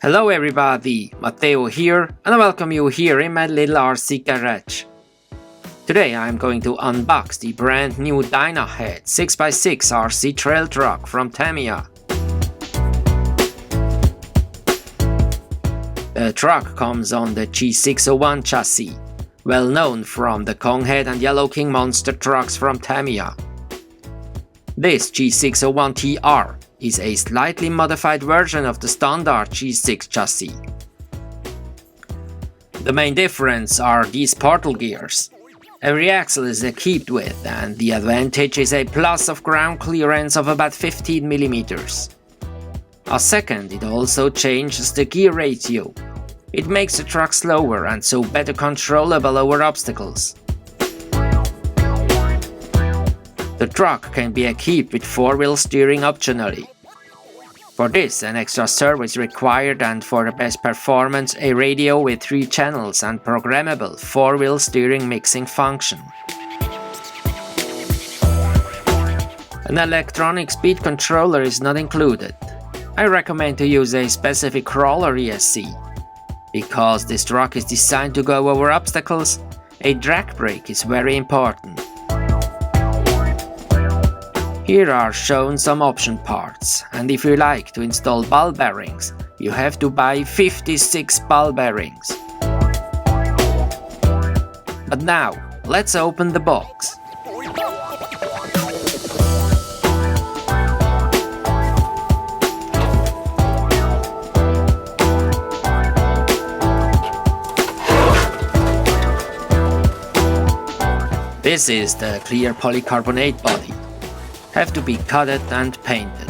Hello everybody, Matteo here, and I welcome you here in my little RC garage. Today I'm going to unbox the brand new DYNAHEAD 6x6 RC trail truck from Tamiya. The truck comes on the G6-01 chassis, well known from the Konghead and Yellow King monster trucks from Tamiya. This G6-01TR is a slightly modified version of the standard G6 chassis. The main difference are these portal gears. Every axle is equipped with, and the advantage is a plus of ground clearance of about 15 mm. A second, it also changes the gear ratio. It makes the truck slower and so better controllable over obstacles. The truck can be equipped with 4-wheel steering optionally. For this, an extra servo is required, and for the best performance, a radio with 3 channels and programmable 4-wheel steering mixing function. An electronic speed controller is not included. I recommend to use a specific crawler ESC. Because this truck is designed to go over obstacles, a drag brake is very important. Here are shown some option parts, and if you like to install ball bearings, you have to buy 56 ball bearings. But now, let's open the box. This is the clear polycarbonate body. Have to be cutted and painted.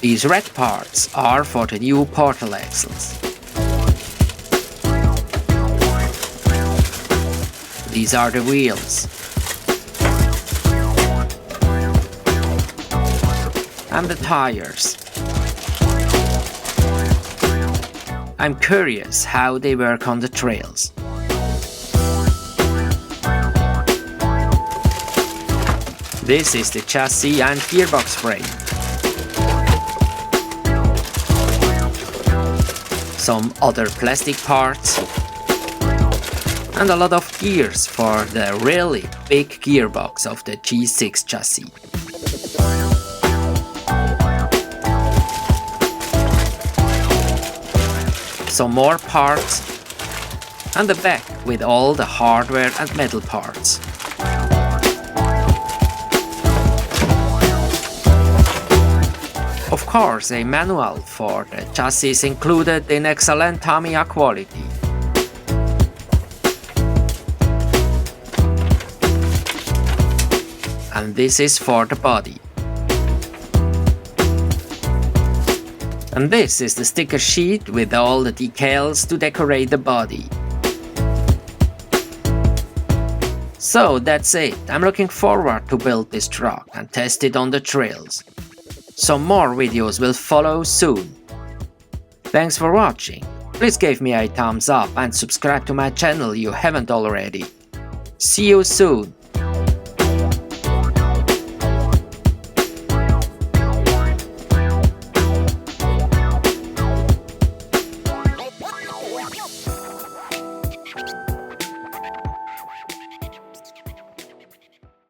These red parts are for the new portal axles. These are the wheels. And the tires. I'm curious how they work on the trails. This is the chassis and gearbox frame. Some other plastic parts. And a lot of gears for the really big gearbox of the G6 chassis. Some more parts, and the back with all the hardware and metal parts. Of course, a manual for the chassis is included in excellent Tamiya quality. And this is for the body. And this is the sticker sheet with all the decals to decorate the body. So that's it. I'm looking forward to build this truck and test it on the trails. Some more videos will follow soon. Thanks for watching. Please give me a thumbs up and subscribe to my channel if you haven't already. See you soon.